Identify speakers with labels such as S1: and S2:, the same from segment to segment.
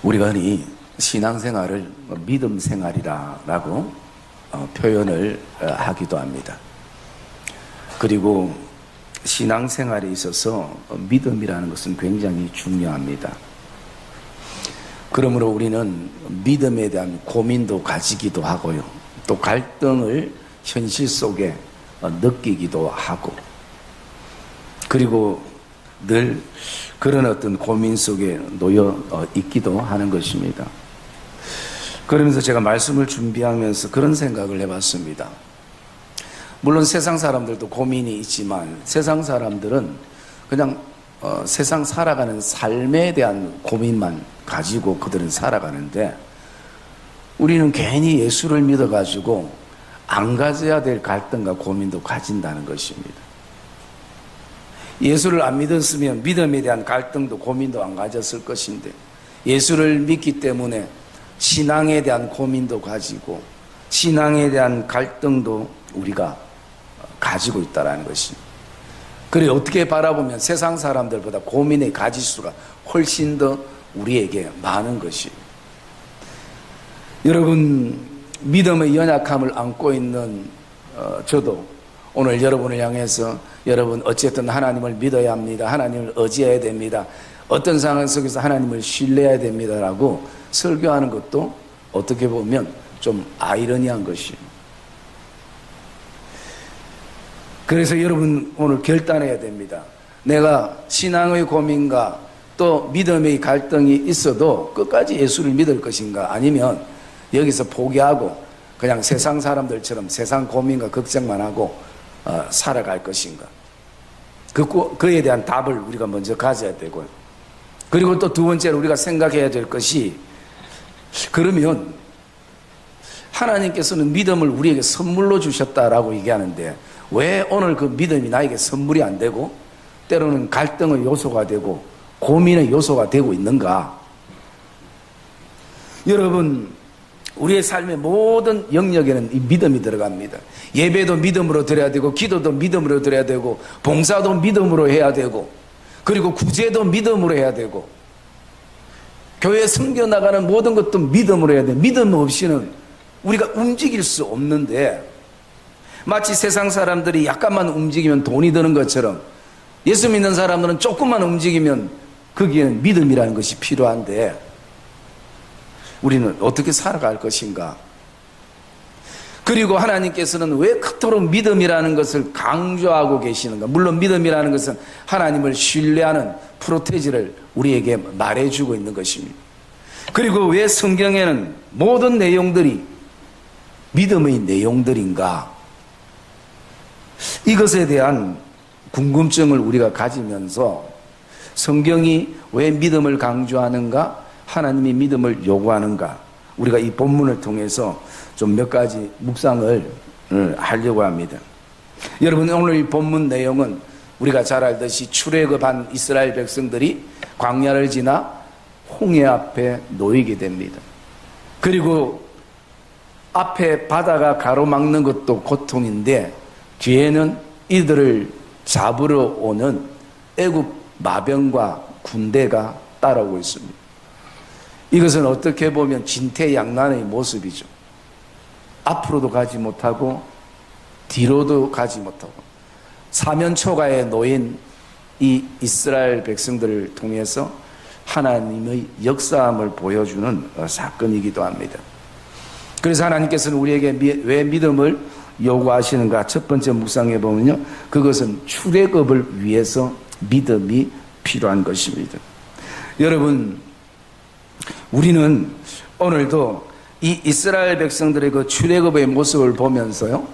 S1: 우리가 흔히 신앙생활을 믿음 생활이라고 표현을 하기도 합니다. 그리고 신앙생활에 있어서 믿음이라는 것은 굉장히 중요합니다. 그러므로 우리는 믿음에 대한 고민도 가지기도 하고요. 또 갈등을 현실 속에 느끼기도 하고, 그리고 늘 그런 어떤 고민 속에 놓여 있기도 하는 것입니다. 그러면서 제가 말씀을 준비하면서 그런 생각을 해봤습니다. 물론 세상 사람들도 고민이 있지만 세상 사람들은 그냥 세상 살아가는 삶에 대한 고민만 가지고 그들은 살아가는데, 우리는 괜히 예수를 믿어가지고 안 가져야 될 갈등과 고민도 가진다는 것입니다. 예수를 안 믿었으면 믿음에 대한 갈등도 고민도 안 가졌을 것인데, 예수를 믿기 때문에 신앙에 대한 고민도 가지고 신앙에 대한 갈등도 우리가 가지고 있다는 것입니다. 그래 어떻게 바라보면 세상 사람들보다 고민의 가지수가 훨씬 더 우리에게 많은 것입니다. 여러분, 믿음의 연약함을 안고 있는 저도 오늘 여러분을 향해서, 여러분 어쨌든 하나님을 믿어야 합니다, 하나님을 의지해야 됩니다, 어떤 상황 속에서 하나님을 신뢰해야 됩니다라고 설교하는 것도 어떻게 보면 좀 아이러니한 것입니다. 그래서 여러분 오늘 결단해야 됩니다. 내가 신앙의 고민과 또 믿음의 갈등이 있어도 끝까지 예수를 믿을 것인가, 아니면 여기서 포기하고 그냥 세상 사람들처럼 세상 고민과 걱정만 하고 살아갈 것인가. 그에 대한 답을 우리가 먼저 가져야 되고요. 그리고 또 두 번째로 우리가 생각해야 될 것이, 그러면 하나님께서는 믿음을 우리에게 선물로 주셨다라고 얘기하는데 왜 오늘 그 믿음이 나에게 선물이 안 되고 때로는 갈등의 요소가 되고 고민의 요소가 되고 있는가? 여러분, 우리의 삶의 모든 영역에는 이 믿음이 들어갑니다. 예배도 믿음으로 드려야 되고, 기도도 믿음으로 드려야 되고, 봉사도 믿음으로 해야 되고, 그리고 구제도 믿음으로 해야 되고, 교회 섬겨나가는 모든 것도 믿음으로 해야 돼. 믿음 없이는 우리가 움직일 수 없는데, 마치 세상 사람들이 약간만 움직이면 돈이 드는 것처럼 예수 믿는 사람들은 조금만 움직이면 거기에는 믿음이라는 것이 필요한데, 우리는 어떻게 살아갈 것인가? 그리고 하나님께서는 왜 그토록 믿음이라는 것을 강조하고 계시는가? 물론 믿음이라는 것은 하나님을 신뢰하는 프로테지를 우리에게 말해주고 있는 것입니다. 그리고 왜 성경에는 모든 내용들이 믿음의 내용들인가? 이것에 대한 궁금증을 우리가 가지면서 성경이 왜 믿음을 강조하는가, 하나님이 믿음을 요구하는가, 우리가 이 본문을 통해서 좀 몇 가지 묵상을 하려고 합니다. 여러분, 오늘 이 본문 내용은 우리가 잘 알듯이 출애굽한 이스라엘 백성들이 광야를 지나 홍해 앞에 놓이게 됩니다. 그리고 앞에 바다가 가로막는 것도 고통인데 뒤에는 이들을 잡으러 오는 애굽 마병과 군대가 따라오고 있습니다. 이것은 어떻게 보면 진퇴양난의 모습이죠. 앞으로도 가지 못하고 뒤로도 가지 못하고 사면초가에 놓인 이 이스라엘 백성들을 통해서 하나님의 역사함을 보여주는 사건이기도 합니다. 그래서 하나님께서는 우리에게 왜 믿음을 요구하시는가? 첫 번째 묵상해 보면요, 그것은 출애굽을 위해서 믿음이 필요한 것입니다. 여러분, 우리는 오늘도 이 이스라엘 백성들의 그 출애굽의 모습을 보면서요,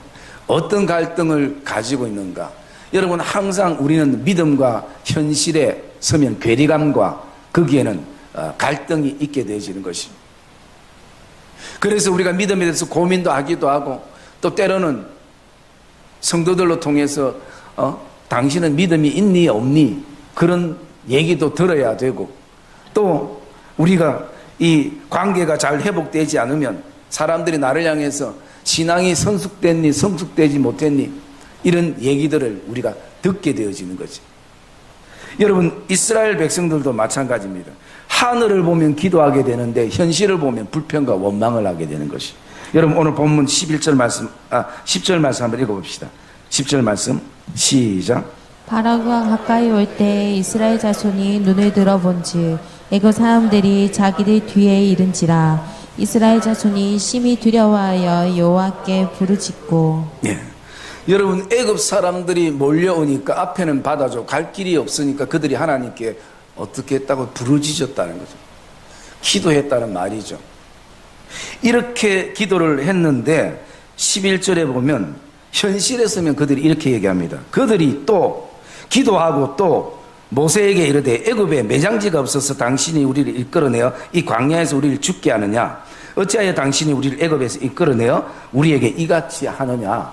S1: 어떤 갈등을 가지고 있는가? 여러분, 항상 우리는 믿음과 현실에 서면 괴리감과 거기에는 갈등이 있게 되어지는 것입니다. 그래서 우리가 믿음에 대해서 고민도 하기도 하고, 또 때로는 성도들로 통해서 당신은 믿음이 있니 없니 그런 얘기도 들어야 되고, 또 우리가 이 관계가 잘 회복되지 않으면 사람들이 나를 향해서 신앙이 성숙됐니 성숙되지 못했니 이런 얘기들을 우리가 듣게 되어지는 거지. 여러분, 이스라엘 백성들도 마찬가지입니다. 하늘을 보면 기도하게 되는데 현실을 보면 불평과 원망을 하게 되는 것이. 여러분 오늘 본문 10절 말씀 한번 읽어봅시다. 10절 말씀 시작.
S2: 바라구가 가까이 올 때 이스라엘 자손이 눈을 들어본즉 애굽 사람들이 자기들 뒤에 이른지라. 이스라엘 자손이 심히 두려워하여 여호와께 부르짖고.
S1: 예. 여러분 애굽 사람들이 몰려오니까 앞에는 바다죠. 갈 길이 없으니까 그들이 하나님께 어떻게 했다고 부르짖었다는 거죠. 기도했다는 말이죠. 이렇게 기도를 했는데 11절에 보면 현실에서면 그들이 이렇게 얘기합니다. 그들이 또 기도하고 또 모세에게 이르되 애굽에 매장지가 없어서 당신이 우리를 이끌어내어 이 광야에서 우리를 죽게 하느냐? 어찌하여 당신이 우리를 애굽에서 이끌어내어 우리에게 이같이 하느냐?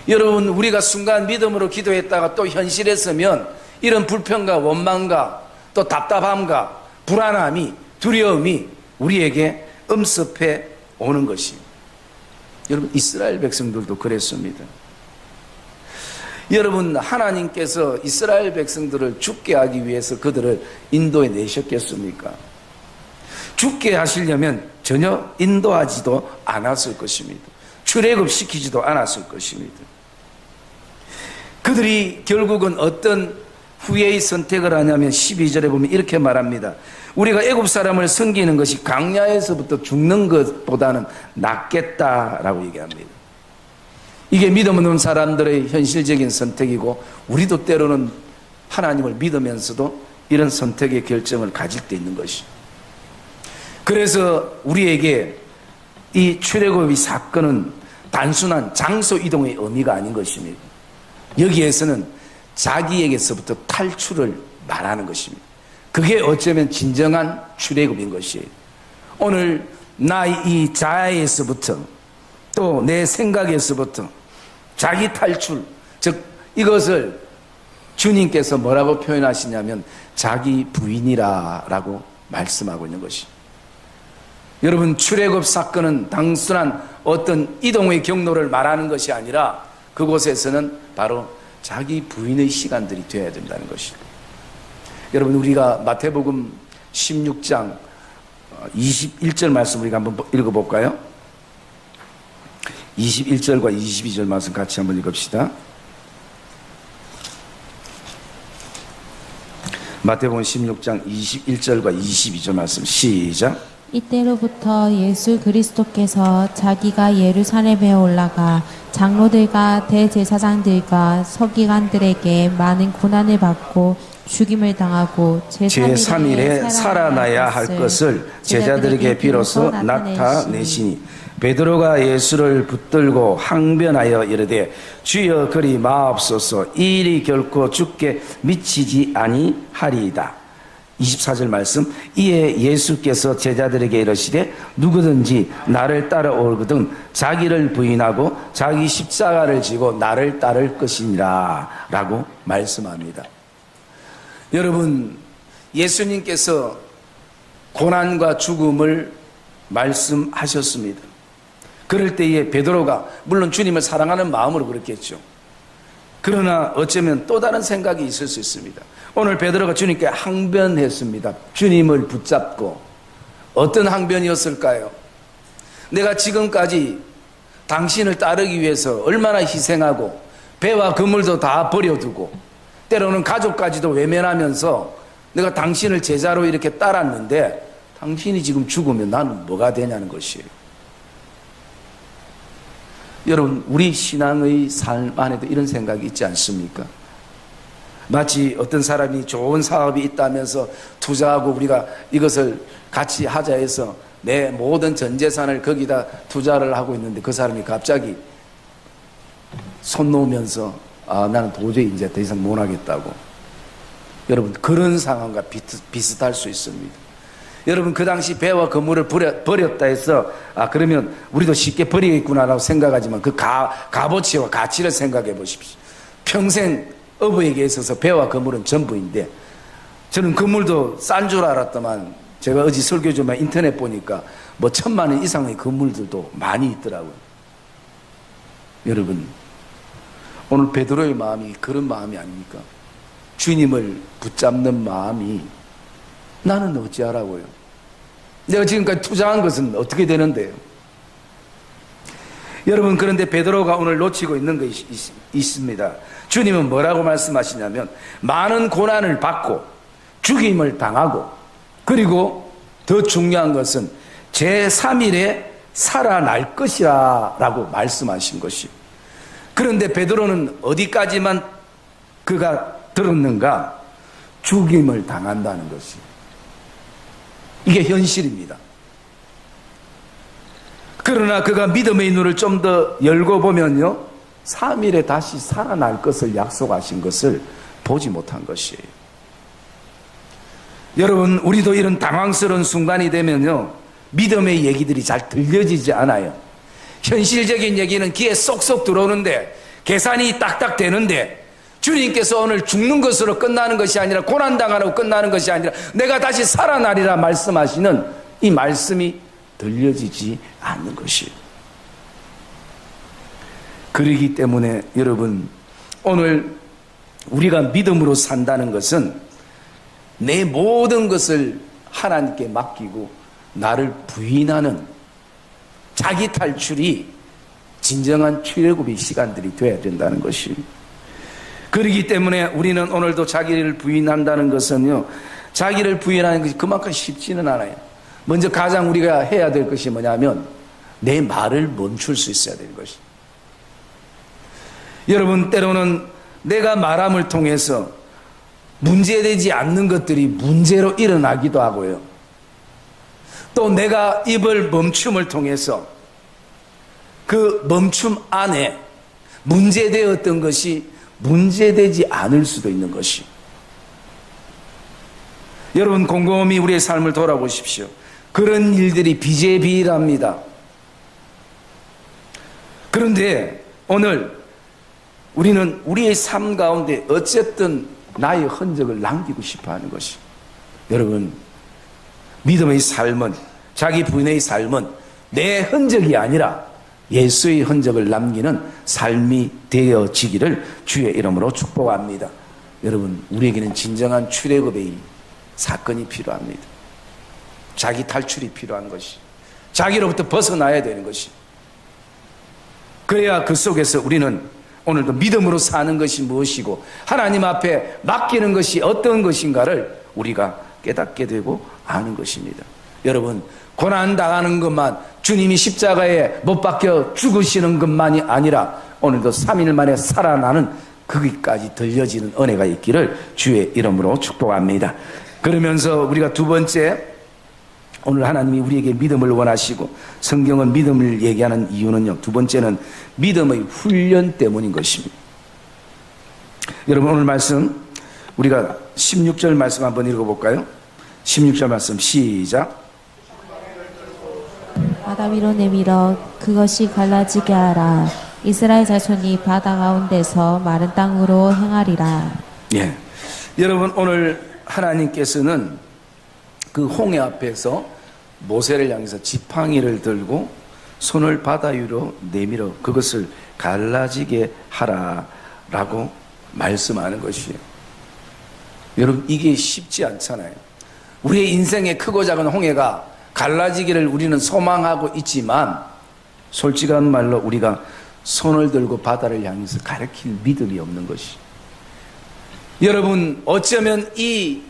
S1: 여러분 우리가 순간 믿음으로 기도했다가 또 현실에 서면 이런 불평과 원망과 또 답답함과 불안함이 두려움이 우리에게 엄습해 오는 것이. 여러분 이스라엘 백성들도 그랬습니다. 여러분 하나님께서 이스라엘 백성들을 죽게 하기 위해서 그들을 인도에 내셨겠습니까? 죽게 하시려면 전혀 인도하지도 않았을 것입니다. 출애굽시키지도 않았을 것입니다. 그들이 결국은 어떤 후회의 선택을 하냐면 12절에 보면 이렇게 말합니다. 우리가 애굽 사람을 섬기는 것이 광야에서부터 죽는 것보다는 낫겠다라고 얘기합니다. 이게 믿음 없는 사람들의 현실적인 선택이고 우리도 때로는 하나님을 믿으면서도 이런 선택의 결정을 가질 때 있는 것이. 그래서 우리에게 이 출애굽의 사건은 단순한 장소 이동의 의미가 아닌 것입니다. 여기에서는 자기에게서부터 탈출을 말하는 것입니다. 그게 어쩌면 진정한 출애굽인 것이에요. 오늘 나의 이 자아에서부터 또 내 생각에서부터 자기 탈출, 즉 이것을 주님께서 뭐라고 표현하시냐면 자기 부인이라고 말씀하고 있는 것이. 여러분 출애굽 사건은 단순한 어떤 이동의 경로를 말하는 것이 아니라 그곳에서는 바로 자기 부인의 시간들이 되어야 된다는 것입니다. 여러분 우리가 마태복음 16장 21절 말씀 우리가 한번 읽어볼까요? 21절과 22절 말씀 같이 한번 읽읍시다. 마태복음 16장 21절과 22절 말씀 시작.
S2: 이때로부터 예수 그리스도께서 자기가 예루살렘에 올라가 장로들과 대제사장들과 서기관들에게 많은 고난을 받고 죽임을 당하고
S1: 제3일에 살아나야 할 것을 제자들에게 비로소 나타내시니 베드로가 예수를 붙들고 항변하여 이르되 주여 그리 마옵소서 이 일이 결코 죽게 미치지 아니하리이다. 24절 말씀. 이에 예수께서 제자들에게 이르시되 누구든지 나를 따라오거든 자기를 부인하고 자기 십자가를 지고 나를 따를 것이니라 라고 말씀합니다. 여러분 예수님께서 고난과 죽음을 말씀하셨습니다. 그럴 때에 베드로가 물론 주님을 사랑하는 마음으로 그렇겠죠. 그러나 어쩌면 또 다른 생각이 있을 수 있습니다. 오늘 베드로가 주님께 항변했습니다. 주님을 붙잡고. 어떤 항변이었을까요? 내가 지금까지 당신을 따르기 위해서 얼마나 희생하고 배와 그물도 다 버려두고 때로는 가족까지도 외면하면서 내가 당신을 제자로 이렇게 따랐는데 당신이 지금 죽으면 나는 뭐가 되냐는 것이에요. 여러분 우리 신앙의 삶 안에도 이런 생각이 있지 않습니까? 마치 어떤 사람이 좋은 사업이 있다면서 투자하고 우리가 이것을 같이 하자 해서 내 모든 전 재산을 거기다 투자를 하고 있는데 그 사람이 갑자기 손 놓으면서 나는 도저히 이제 더 이상 못 하겠다고. 여러분 그런 상황과 비슷할 수 있습니다. 여러분 그 당시 배와 그물을 버렸다 해서 그러면 우리도 쉽게 버리겠구나라고 생각하지만 그 값어치와 가치를 생각해 보십시오. 평생 어부에게 있어서 배와 그물은 전부인데 저는 그물도 싼 줄 알았더만 제가 어제 설교 좀 인터넷 보니까 뭐 1,000만 원 이상의 그물들도 많이 있더라고요. 여러분 오늘 베드로의 마음이 그런 마음이 아닙니까? 주님을 붙잡는 마음이 나는 어찌하라고요? 내가 지금까지 투자한 것은 어떻게 되는데요? 여러분, 그런데 베드로가 오늘 놓치고 있는 것이 있습니다. 주님은 뭐라고 말씀하시냐면 많은 고난을 받고 죽임을 당하고 그리고 더 중요한 것은 제3일에 살아날 것이라 라고 말씀하신 것이. 그런데 베드로는 어디까지만 그가 들었는가? 죽임을 당한다는 것이. 이게 현실입니다. 그러나 그가 믿음의 눈을 좀 더 열고 보면요, 3일에 다시 살아날 것을 약속하신 것을 보지 못한 것이에요. 여러분, 우리도 이런 당황스러운 순간이 되면요, 믿음의 얘기들이 잘 들려지지 않아요. 현실적인 얘기는 귀에 쏙쏙 들어오는데, 계산이 딱딱 되는데, 주님께서 오늘 죽는 것으로 끝나는 것이 아니라, 고난당하고 끝나는 것이 아니라 내가 다시 살아나리라 말씀하시는 이 말씀이 들려지지 않는 것이에요. 그러기 때문에 여러분, 오늘 우리가 믿음으로 산다는 것은 내 모든 것을 하나님께 맡기고 나를 부인하는 자기 탈출이 진정한 출애굽의 시간들이 되어야 된다는 것이에요. 그렇기 때문에 우리는 오늘도 자기를 부인한다는 것은요, 자기를 부인하는 것이 그만큼 쉽지는 않아요. 먼저 가장 우리가 해야 될 것이 뭐냐면 내 말을 멈출 수 있어야 되는 것이. 여러분, 때로는 내가 말함을 통해서 문제되지 않는 것들이 문제로 일어나기도 하고요. 또 내가 입을 멈춤을 통해서 그 멈춤 안에 문제되었던 것이 문제되지 않을 수도 있는 것이. 여러분, 곰곰이 우리의 삶을 돌아보십시오. 그런 일들이 비일비재합니다. 그런데 오늘 우리는 우리의 삶 가운데 어쨌든 나의 흔적을 남기고 싶어 하는 것이. 여러분, 믿음의 삶은, 자기 부인의 삶은 내 흔적이 아니라 예수의 흔적을 남기는 삶이 되어지기를 주의 이름으로 축복합니다. 여러분, 우리에게는 진정한 출애굽의 사건이 필요합니다. 자기 탈출이 필요한 것이, 자기로부터 벗어나야 되는 것이. 그래야 그 속에서 우리는 오늘도 믿음으로 사는 것이 무엇이고 하나님 앞에 맡기는 것이 어떤 것인가를 우리가 깨닫게 되고 아는 것입니다. 여러분, 고난당하는 것만, 주님이 십자가에 못 박혀 죽으시는 것만이 아니라 오늘도 3일 만에 살아나는 거기까지 들려지는 은혜가 있기를 주의 이름으로 축복합니다. 그러면서 우리가 두 번째, 오늘 하나님이 우리에게 믿음을 원하시고 성경은 믿음을 얘기하는 이유는요, 두 번째는 믿음의 훈련 때문인 것입니다. 여러분, 오늘 말씀 우리가 16절 말씀 한번 읽어볼까요? 16절 말씀 시작.
S2: 바다 위로 내밀어 그것이 갈라지게 하라. 이스라엘 자손이 바다 가운데서 마른 땅으로 행하리라.
S1: 예, 여러분, 오늘 하나님께서는 그 홍해 앞에서 모세를 향해서 지팡이를 들고 손을 바다 위로 내밀어 그것을 갈라지게 하라라고 말씀하는 것이에요. 여러분, 이게 쉽지 않잖아요. 우리의 인생의 크고 작은 홍해가 갈라지기를 우리는 소망하고 있지만 솔직한 말로 우리가 손을 들고 바다를 향해서 가리킬 믿음이 없는 것이. 여러분, 어쩌면 이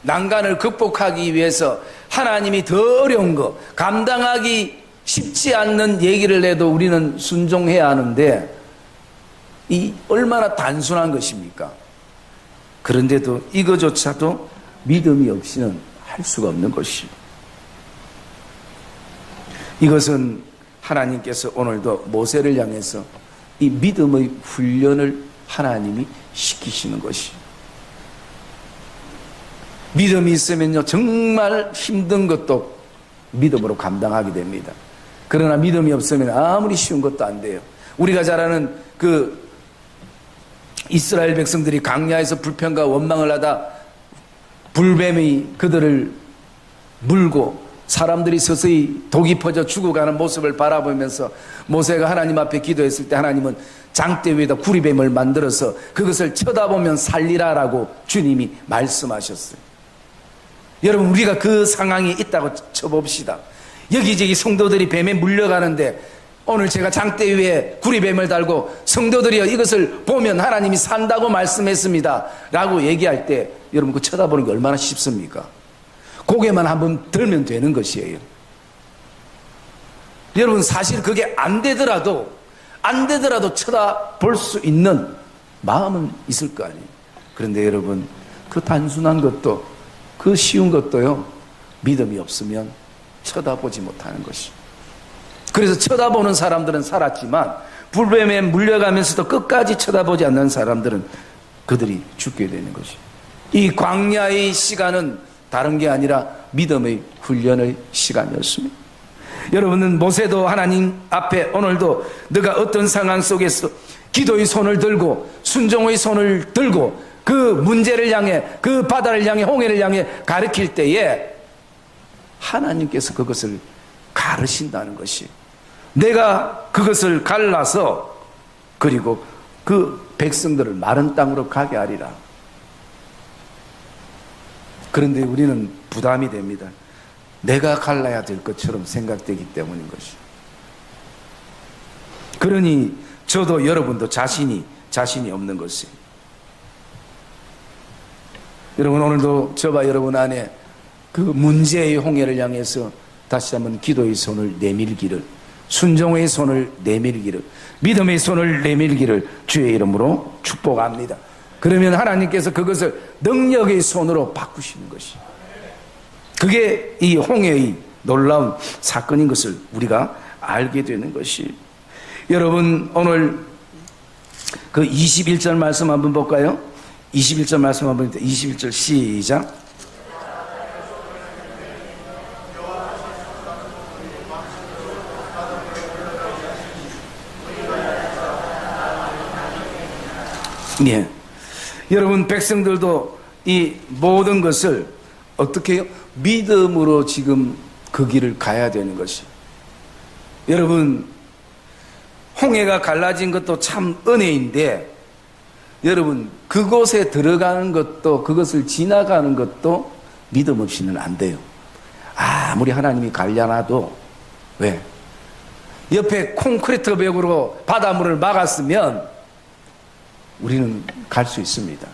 S1: 난간을 극복하기 위해서 하나님이 더 어려운 거, 감당하기 쉽지 않는 얘기를 해도 우리는 순종해야 하는데 이 얼마나 단순한 것입니까? 그런데도 이거조차도 믿음이 없이는 할 수가 없는 것이요. 이것은 하나님께서 오늘도 모세를 향해서 이 믿음의 훈련을 하나님이 시키시는 것이. 믿음이 있으면요, 정말 힘든 것도 믿음으로 감당하게 됩니다. 그러나 믿음이 없으면 아무리 쉬운 것도 안 돼요. 우리가 잘 아는 그 이스라엘 백성들이 광야에서 불평과 원망을 하다 불뱀이 그들을 물고 사람들이 서서히 독이 퍼져 죽어가는 모습을 바라보면서 모세가 하나님 앞에 기도했을 때 하나님은 장대 위에다 구리뱀을 만들어서 그것을 쳐다보면 살리라라고 주님이 말씀하셨어요. 여러분, 우리가 그 상황이 있다고 쳐봅시다. 여기저기 성도들이 뱀에 물려가는데 오늘 제가 장대 위에 구리뱀을 달고 성도들이여 이것을 보면 하나님이 산다고 말씀했습니다 라고 얘기할 때 여러분 그 쳐다보는 게 얼마나 쉽습니까? 고개만 한번 들면 되는 것이에요. 여러분, 사실 그게 안 되더라도 쳐다볼 수 있는 마음은 있을 거 아니에요. 그런데 여러분, 그 단순한 것도, 그 쉬운 것도요, 믿음이 없으면 쳐다보지 못하는 것이. 그래서 쳐다보는 사람들은 살았지만 불뱀에 물려가면서도 끝까지 쳐다보지 않는 사람들은 그들이 죽게 되는 것이. 이 광야의 시간은 다른 게 아니라 믿음의 훈련의 시간이었습니다. 여러분은 모세도 하나님 앞에 오늘도 너가 어떤 상황 속에서 기도의 손을 들고 순종의 손을 들고 그 문제를 향해, 그 바다를 향해, 홍해를 향해 가르칠 때에 하나님께서 그것을 가르친다는 것이, 내가 그것을 갈라서 그리고 그 백성들을 마른 땅으로 가게 하리라. 그런데 우리는 부담이 됩니다. 내가 갈라야 될 것처럼 생각되기 때문인 것이. 그러니 저도 여러분도 자신이 없는 것이에요. 여러분, 오늘도 저와 여러분 안에 그 문제의 홍해를 향해서 다시 한번 기도의 손을 내밀기를, 순종의 손을 내밀기를, 믿음의 손을 내밀기를 주의 이름으로 축복합니다. 그러면 하나님께서 그것을 능력의 손으로 바꾸시는 것이, 그게 이 홍해의 놀라운 사건인 것을 우리가 알게 되는 것이. 여러분, 오늘 그 21절 말씀 한번 볼까요? 21절 말씀 한번 볼까요? 21절 시작. 예. 여러분, 백성들도 이 모든 것을 어떻게 해요? 믿음으로 지금 그 길을 가야 되는 것이. 여러분, 홍해가 갈라진 것도 참 은혜인데, 여러분, 그곳에 들어가는 것도, 그것을 지나가는 것도 믿음 없이는 안 돼요. 아무리 하나님이 갈려놔도, 왜? 옆에 콘크리트 벽으로 바닷물을 막았으면 우리는 갈 수 있습니다.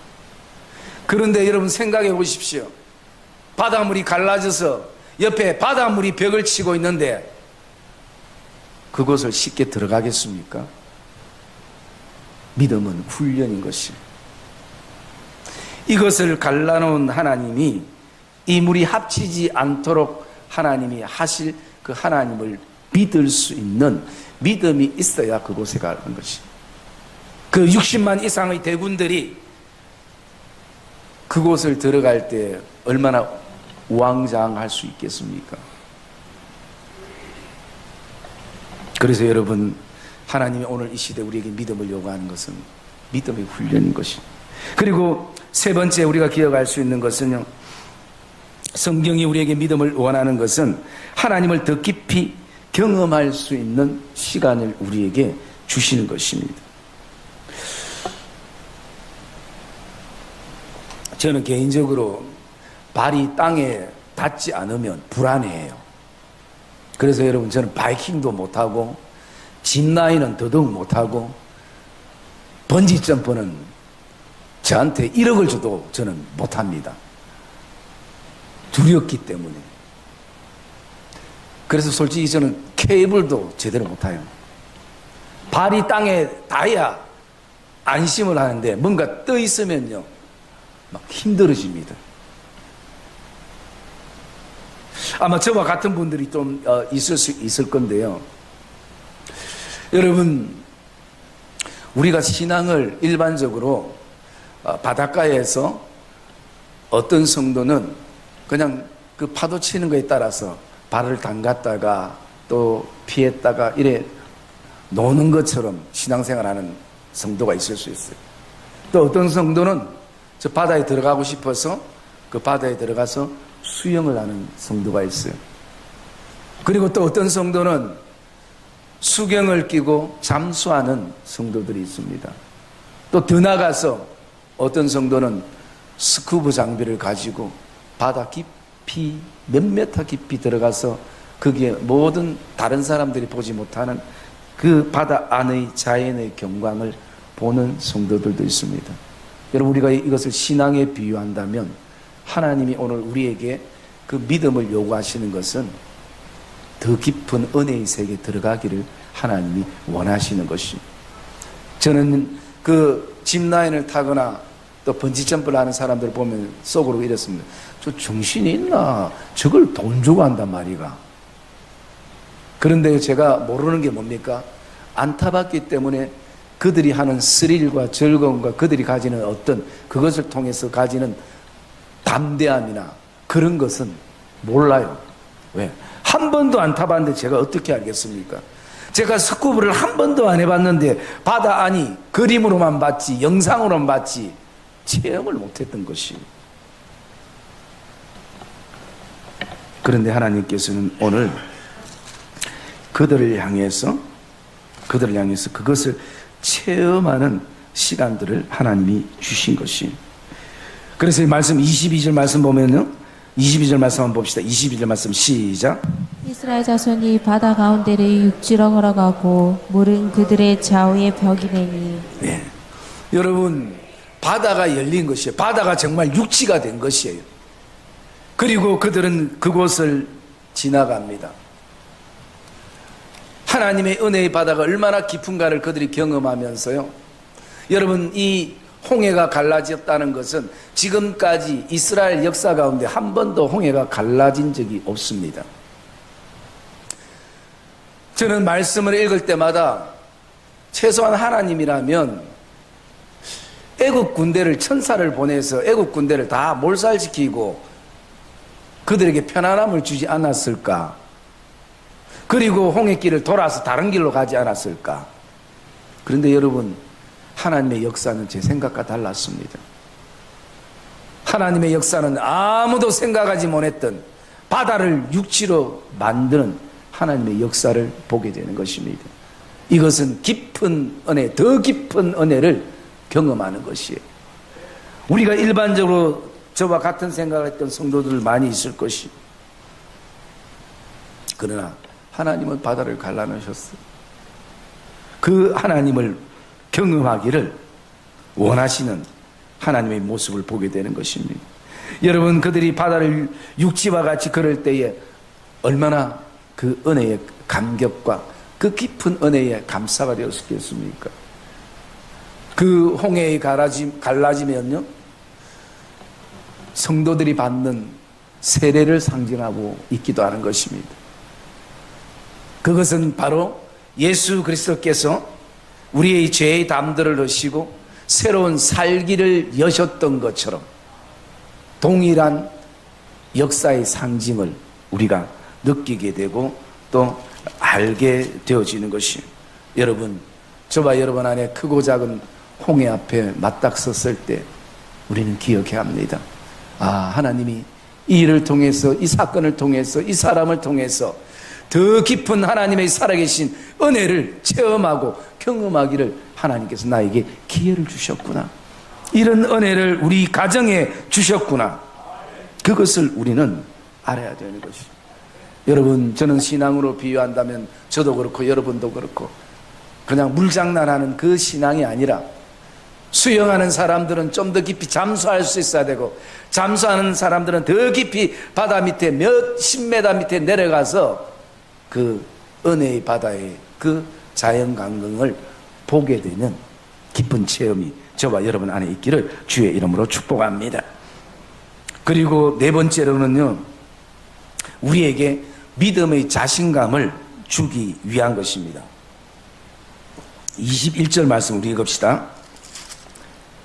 S1: 그런데 여러분, 생각해 보십시오. 바닷물이 갈라져서 옆에 바닷물이 벽을 치고 있는데 그곳을 쉽게 들어가겠습니까? 믿음은 훈련인 것이. 이것을 갈라놓은 하나님이 이 물이 합치지 않도록 하나님이 하실 그 하나님을 믿을 수 있는 믿음이 있어야 그곳에 가는 것이. 그 60만 이상의 대군들이 그곳을 들어갈 때 얼마나 우왕좌왕할 수 있겠습니까? 그래서 여러분, 하나님이 오늘 이 시대 우리에게 믿음을 요구하는 것은 믿음의 훈련인 것이. 그리고 세 번째 우리가 기억할 수 있는 것은요, 성경이 우리에게 믿음을 원하는 것은 하나님을 더 깊이 경험할 수 있는 시간을 우리에게 주시는 것입니다. 저는 개인적으로 발이 땅에 닿지 않으면 불안해해요. 그래서 여러분, 저는 바이킹도 못하고 짚라인은 더더욱 못하고 번지점프는 저한테 1억을 줘도 저는 못합니다. 두렵기 때문에. 그래서 솔직히 저는 케이블도 제대로 못해요. 발이 땅에 닿아야 안심을 하는데 뭔가 떠 있으면요 막 힘들어집니다. 아마 저와 같은 분들이 좀 있을 수 있을 건데요. 여러분, 우리가 신앙을 일반적으로 바닷가에서 어떤 성도는 그냥 그 파도 치는 거에 따라서 발을 담갔다가 또 피했다가 이래 노는 것처럼 신앙생활하는 성도가 있을 수 있어요. 또 어떤 성도는 저 바다에 들어가고 싶어서 그 바다에 들어가서 수영을 하는 성도가 있어요. 그리고 또 어떤 성도는 수경을 끼고 잠수하는 성도들이 있습니다. 또 더 나가서 어떤 성도는 스쿠버 장비를 가지고 바다 깊이 몇 미터 깊이 들어가서 거기에 모든 다른 사람들이 보지 못하는 그 바다 안의 자연의 경광을 보는 성도들도 있습니다. 여러분, 우리가 이것을 신앙에 비유한다면 하나님이 오늘 우리에게 그 믿음을 요구하시는 것은 더 깊은 은혜의 세계에 들어가기를 하나님이 원하시는 것이. 저는 그 짚라인을 타거나 또 번지점프를 하는 사람들을 보면 속으로 이랬습니다. 저 정신이 있나? 저걸 돈 주고 한단 말이가. 그런데 제가 모르는 게 뭡니까? 안 타봤기 때문에 그들이 하는 스릴과 즐거움과 그들이 가지는 어떤 그것을 통해서 가지는 담대함이나 그런 것은 몰라요. 왜? 한 번도 안 타봤는데 제가 어떻게 알겠습니까? 제가 스쿠버를 한 번도 안 해봤는데 바다 안이 그림으로만 봤지 영상으로만 봤지 체험을 못했던 것이. 그런데 하나님께서는 오늘 그들을 향해서 그것을 체험하는 시간들을 하나님이 주신 것이. 그래서 이 말씀 22절 말씀 보면요, 22절 말씀 한번 봅시다. 22절 말씀 시작.
S2: 이스라엘 자손이 바다 가운데를 육지로 걸어가고 물은 그들의 좌우에 벽이 되니.
S1: 네. 여러분, 바다가 열린 것이에요. 바다가 정말 육지가 된 것이에요. 그리고 그들은 그곳을 지나갑니다. 하나님의 은혜의 바다가 얼마나 깊은가를 그들이 경험하면서요, 여러분, 이 홍해가 갈라졌다는 것은 지금까지 이스라엘 역사 가운데 한 번도 홍해가 갈라진 적이 없습니다. 저는 말씀을 읽을 때마다 최소한 하나님이라면 애국 군대를 천사를 보내서 애국 군대를 다 몰살시키고 그들에게 편안함을 주지 않았을까? 그리고 홍해길을 돌아서 다른 길로 가지 않았을까? 그런데 여러분, 하나님의 역사는 제 생각과 달랐습니다. 하나님의 역사는 아무도 생각하지 못했던 바다를 육지로 만드는 하나님의 역사를 보게 되는 것입니다. 이것은 깊은 은혜, 더 깊은 은혜를 경험하는 것이에요. 우리가 일반적으로 저와 같은 생각을 했던 성도들 많이 있을 것이. 그러나 하나님은 바다를 갈라놓으셨어요. 그 하나님을 경험하기를 원하시는 하나님의 모습을 보게 되는 것입니다. 여러분, 그들이 바다를 육지와 같이 걸을 때에 얼마나 그 은혜의 감격과 그 깊은 은혜의 감사가 되었겠습니까? 그 홍해의 갈라지면요, 성도들이 받는 세례를 상징하고 있기도 하는 것입니다. 그것은 바로 예수 그리스도께서 우리의 죄의 담들을 하시고 새로운 살기를 여셨던 것처럼 동일한 역사의 상징을 우리가 느끼게 되고 또 알게 되어지는 것이. 여러분, 저와 여러분 안에 크고 작은 홍해 앞에 맞닥섰을 때 우리는 기억해야 합니다. 아, 하나님이 이 일을 통해서, 이 사건을 통해서, 이 사람을 통해서 더 깊은 하나님의 살아계신 은혜를 체험하고 경험하기를 하나님께서 나에게 기회를 주셨구나. 이런 은혜를 우리 가정에 주셨구나. 그것을 우리는 알아야 되는 것이죠. 여러분, 저는 신앙으로 비유한다면 저도 그렇고 여러분도 그렇고 그냥 물장난하는 그 신앙이 아니라 수영하는 사람들은 좀 더 깊이 잠수할 수 있어야 되고 잠수하는 사람들은 더 깊이 바다 밑에 몇십 미터 밑에 내려가서 그 은혜의 바다의 그 자연광경을 보게 되는 깊은 체험이 저와 여러분 안에 있기를 주의 이름으로 축복합니다. 그리고 네 번째로는요, 우리에게 믿음의 자신감을 주기 위한 것입니다. 21절 말씀 우리 읽읍시다.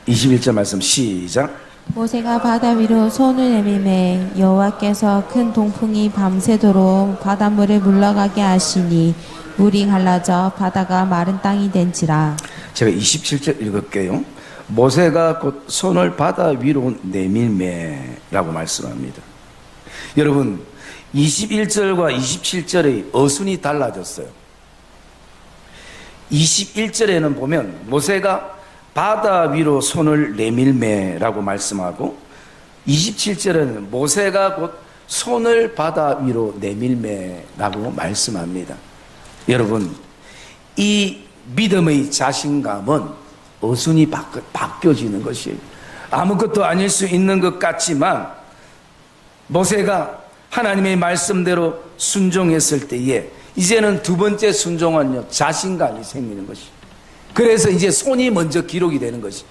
S1: 21절 말씀 시작.
S2: 모세가 바다 위로 손을 내밀매 여호와께서 큰 동풍이 밤새도록 바닷물을 물러가게 하시니 물이 갈라져 바다가 마른 땅이 된지라. 제가
S1: 27절 읽을게요. 모세가 곧 손을 바다 위로 내밀매라고 말씀합니다. 여러분, 21절과 27절의 어순이 달라졌어요. 21절에는 보면 모세가 바다 위로 손을 내밀매라고 말씀하고 27절에는 모세가 곧 손을 바다 위로 내밀매라고 말씀합니다. 여러분, 이 믿음의 자신감은 어순이 바뀌어지는 것이에요. 아무것도 아닐 수 있는 것 같지만 모세가 하나님의 말씀대로 순종했을 때에 이제는 두 번째 순종은요, 자신감이 생기는 것이에요. 그래서 이제 손이 먼저 기록이 되는 것이,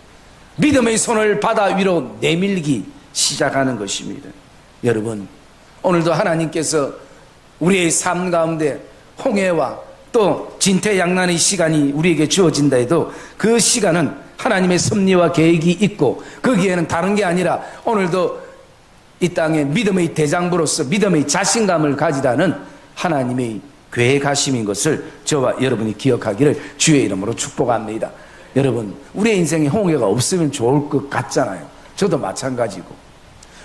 S1: 믿음의 손을 바다 위로 내밀기 시작하는 것입니다. 여러분, 오늘도 하나님께서 우리의 삶 가운데 홍해와 또 진퇴양난의 시간이 우리에게 주어진다 해도 그 시간은 하나님의 섭리와 계획이 있고 거기에는 다른 게 아니라 오늘도 이 땅에 믿음의 대장부로서 믿음의 자신감을 가지다는 하나님의 계획하심인 것을 저와 여러분이 기억하기를 주의 이름으로 축복합니다. 여러분, 우리의 인생에 홍해가 없으면 좋을 것 같잖아요. 저도 마찬가지고.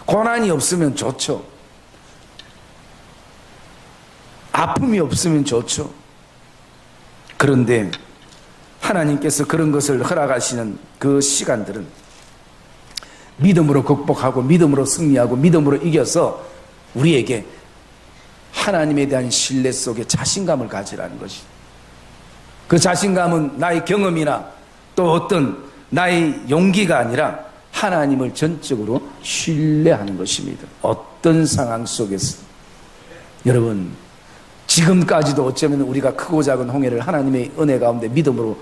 S1: 고난이 없으면 좋죠. 아픔이 없으면 좋죠. 그런데 하나님께서 그런 것을 허락하시는 그 시간들은 믿음으로 극복하고 믿음으로 승리하고 믿음으로 이겨서 우리에게 하나님에 대한 신뢰 속에 자신감을 가지라는 것이, 그 자신감은 나의 경험이나 또 어떤 나의 용기가 아니라 하나님을 전적으로 신뢰하는 것입니다. 어떤 상황 속에서. 여러분, 지금까지도 어쩌면 우리가 크고 작은 홍해를 하나님의 은혜 가운데 믿음으로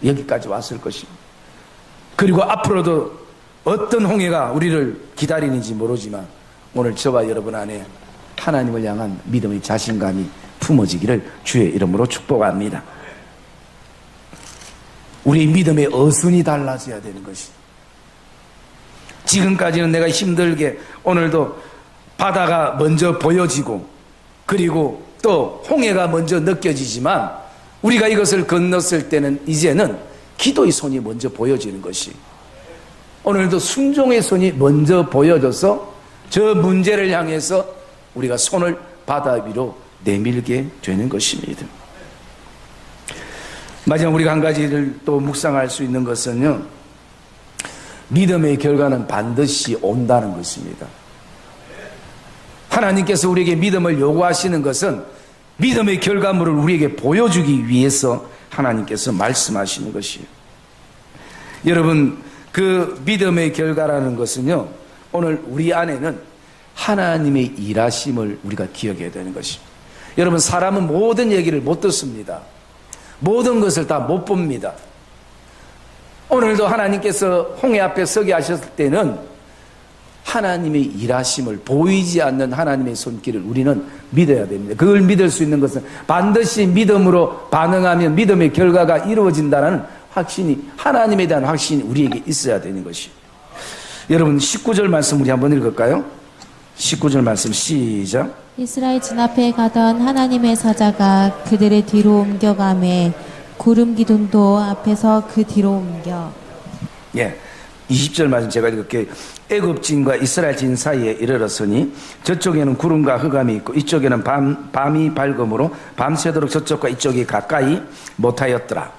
S1: 여기까지 왔을 것입니다. 그리고 앞으로도 어떤 홍해가 우리를 기다리는지 모르지만 오늘 저와 여러분 안에 하나님을 향한 믿음의 자신감이 품어지기를 주의 이름으로 축복합니다. 우리의 믿음의 어순이 달라져야 되는 것이, 지금까지는 내가 힘들게 오늘도 바다가 먼저 보여지고 그리고 또 홍해가 먼저 느껴지지만 우리가 이것을 건넜을 때는 이제는 기도의 손이 먼저 보여지는 것이, 오늘도 순종의 손이 먼저 보여져서 저 문제를 향해서 우리가 손을 바다 위로 내밀게 되는 것입니다. 마지막 우리가 한 가지를 또 묵상할 수 있는 것은요, 믿음의 결과는 반드시 온다는 것입니다. 하나님께서 우리에게 믿음을 요구하시는 것은 믿음의 결과물을 우리에게 보여주기 위해서 하나님께서 말씀하시는 것이에요. 여러분, 그 믿음의 결과라는 것은요, 오늘 우리 안에는 하나님의 일하심을 우리가 기억해야 되는 것입니다. 여러분, 사람은 모든 얘기를 못 듣습니다. 모든 것을 다 못 봅니다. 오늘도 하나님께서 홍해 앞에 서게 하셨을 때는 하나님의 일하심을, 보이지 않는 하나님의 손길을 우리는 믿어야 됩니다. 그걸 믿을 수 있는 것은 반드시 믿음으로 반응하면 믿음의 결과가 이루어진다는 확신이, 하나님에 대한 확신이 우리에게 있어야 되는 것이에요. 여러분, 19절 말씀 우리 한번 읽을까요? 19절 말씀 시작.
S2: 이스라엘 진 앞에 가던 하나님의 사자가 그들의 뒤로 옮겨가매 구름 기둥도 앞에서 그 뒤로 옮겨.
S1: 예, 20절 말씀 제가 읽을게요. 애굽진과 이스라엘진 사이에 이르렀으니 저쪽에는 구름과 흑암이 있고 이쪽에는 밤이 밝음으로 밤새도록 저쪽과 이쪽이 가까이 못하였더라.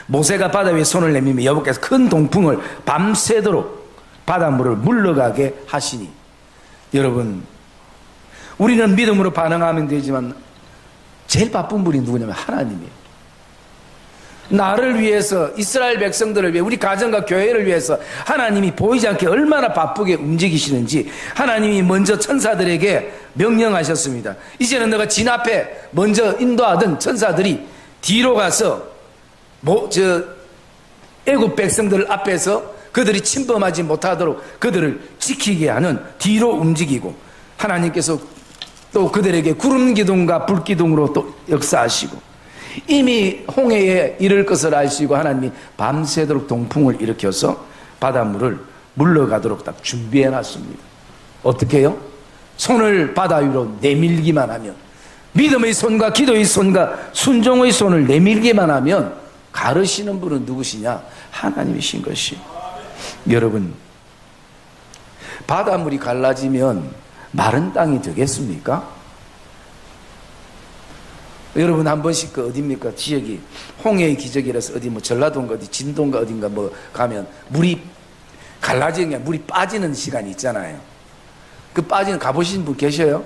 S1: 모세가 바다 위에 손을 내밀며 여호와께서 큰 동풍을 밤새도록 바닷물을 물러가게 하시니. 여러분, 우리는 믿음으로 반응하면 되지만 제일 바쁜 분이 누구냐면 하나님이에요. 나를 위해서, 이스라엘 백성들을 위해, 우리 가정과 교회를 위해서 하나님이 보이지 않게 얼마나 바쁘게 움직이시는지 하나님이 먼저 천사들에게 명령하셨습니다. 이제는 너가 진 앞에 먼저 인도하던 천사들이 뒤로 가서 애굽 백성들 앞에서 그들이 침범하지 못하도록 그들을 지키게 하는, 뒤로 움직이고, 하나님께서 또 그들에게 구름 기둥과 불 기둥으로 또 역사하시고, 이미 홍해에 이를 것을 아시고 하나님이 밤새도록 동풍을 일으켜서 바닷물을 물러가도록 딱 준비해 놨습니다. 어떻게 해요? 손을 바다 위로 내밀기만 하면, 믿음의 손과 기도의 손과 순종의 손을 내밀기만 하면 가르시는 분은 누구시냐? 하나님이신 것이. 여러분, 바닷물이 갈라지면 마른 땅이 되겠습니까? 여러분, 한 번씩 그 어디입니까? 지역이 홍해의 기적이라서 어디 뭐 전라도인가 어디 진도인가 어딘가 뭐 가면 물이 갈라지는 게 물이 빠지는 시간이 있잖아요. 그 빠지는 가보신 분 계셔요?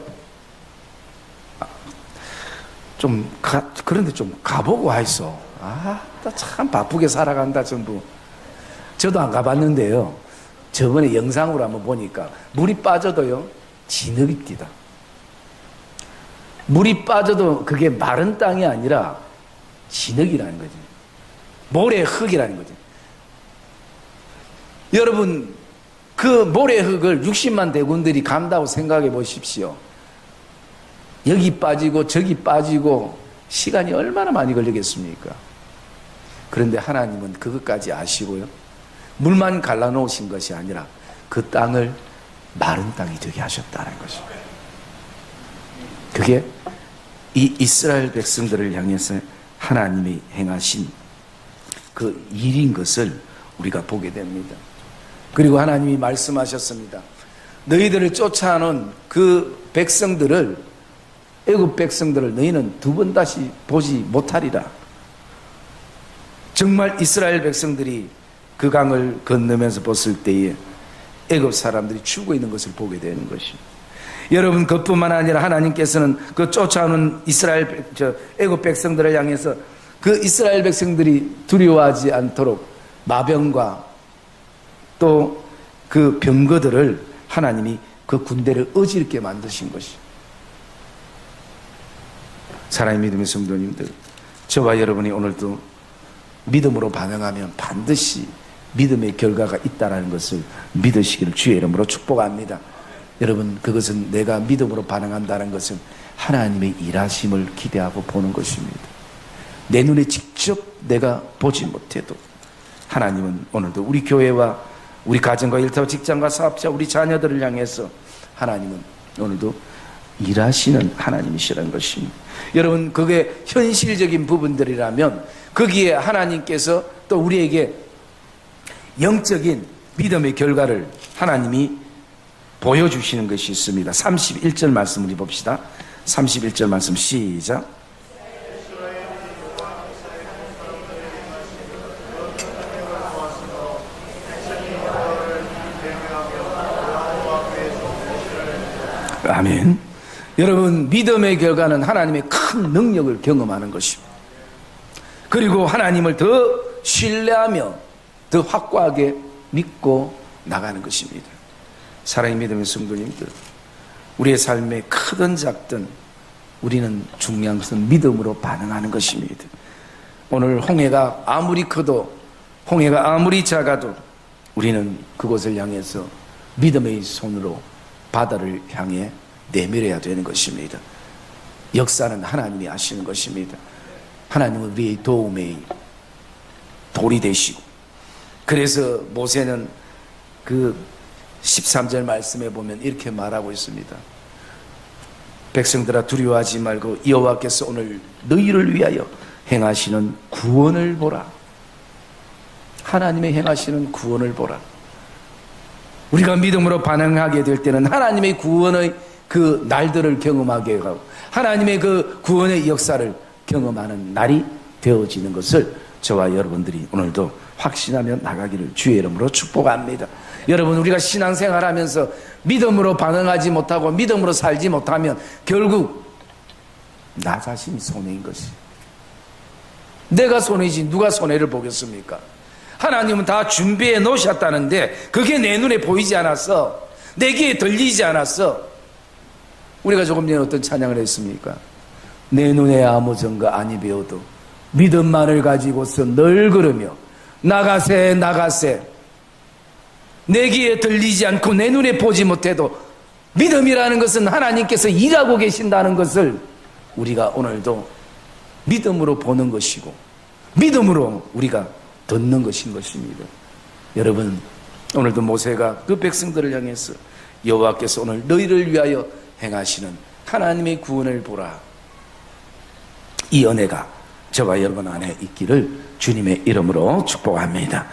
S1: 그런데 좀 가보고 와 있어. 나 참 바쁘게 살아간다, 전부. 저도 안 가봤는데요. 저번에 영상으로 한번 보니까 물이 빠져도요, 진흙이 띠다. 물이 빠져도 그게 마른 땅이 아니라 진흙이라는 거지. 모래 흙이라는 거지. 여러분, 그 모래 흙을 60만 대군들이 간다고 생각해 보십시오. 여기 빠지고 저기 빠지고 시간이 얼마나 많이 걸리겠습니까? 그런데 하나님은 그것까지 아시고요, 물만 갈라놓으신 것이 아니라 그 땅을 마른 땅이 되게 하셨다는 것입니다. 그게 이 이스라엘 백성들을 향해서 하나님이 행하신 그 일인 것을 우리가 보게 됩니다. 그리고 하나님이 말씀하셨습니다. 너희들을 쫓아오는 그 백성들을, 애굽 백성들을 너희는 두 번 다시 보지 못하리라. 정말 이스라엘 백성들이 그 강을 건너면서 봤을 때에 애굽 사람들이 죽어 있는 것을 보게 되는 것입니다. 여러분, 그뿐만 아니라 하나님께서는 그 쫓아오는 애굽 백성들을 향해서 그 이스라엘 백성들이 두려워하지 않도록 마병과 또 그 병거들을 하나님이 그 군대를 어지럽게 만드신 것이. 사랑의 믿음의 성도님들, 저와 여러분이 오늘도 믿음으로 반응하면 반드시 믿음의 결과가 있다는 것을 믿으시기를 주의 이름으로 축복합니다. 여러분, 그것은 내가 믿음으로 반응한다는 것은 하나님의 일하심을 기대하고 보는 것입니다. 내 눈에 직접 내가 보지 못해도 하나님은 오늘도 우리 교회와 우리 가정과 일터, 직장과 사업자, 우리 자녀들을 향해서 하나님은 오늘도 일하시는 하나님이시라는 것입니다. 여러분, 그게 현실적인 부분들이라면 거기에 하나님께서 또 우리에게 영적인 믿음의 결과를 하나님이 보여주시는 것이 있습니다. 31절 말씀 우리 봅시다. 31절 말씀 시작. 아멘. 여러분, 믿음의 결과는 하나님의 큰 능력을 경험하는 것입니다. 그리고 하나님을 더 신뢰하며 더 확고하게 믿고 나가는 것입니다. 사랑의 믿음의 성도님들, 우리의 삶에 크든 작든 우리는 중요한 것은 믿음으로 반응하는 것입니다. 오늘 홍해가 아무리 커도, 홍해가 아무리 작아도 우리는 그곳을 향해서 믿음의 손으로 바다를 향해 내밀어야 되는 것입니다. 역사는 하나님이 하시는 것입니다. 하나님은 우리의 도움의 돌이 되시고, 그래서 모세는 그 13절 말씀에 보면 이렇게 말하고 있습니다. 백성들아, 두려워하지 말고 여호와께서 오늘 너희를 위하여 행하시는 구원을 보라. 하나님의 행하시는 구원을 보라. 우리가 믿음으로 반응하게 될 때는 하나님의 구원의 그 날들을 경험하게 하고 하나님의 그 구원의 역사를 경험하는 날이 되어지는 것을 저와 여러분들이 오늘도 확신하며 나가기를 주의 이름으로 축복합니다. 여러분, 우리가 신앙생활하면서 믿음으로 반응하지 못하고 믿음으로 살지 못하면 결국 나 자신이 손해인 것이. 내가 손해지 누가 손해를 보겠습니까? 하나님은 다 준비해 놓으셨다는데 그게 내 눈에 보이지 않았어. 내 귀에 들리지 않았어. 우리가 조금 전에 어떤 찬양을 했습니까? 내 눈에 아무 증거 아니 배워도 믿음만을 가지고서 늘 걸으며 나가세 나가세. 내 귀에 들리지 않고 내 눈에 보지 못해도 믿음이라는 것은 하나님께서 일하고 계신다는 것을 우리가 오늘도 믿음으로 보는 것이고 믿음으로 우리가 듣는 것인 것입니다. 여러분, 오늘도 모세가 그 백성들을 향해서 여호와께서 오늘 너희를 위하여 행하시는 하나님의 구원을 보라. 이 은혜가 저와 여러분 안에 있기를 주님의 이름으로 축복합니다.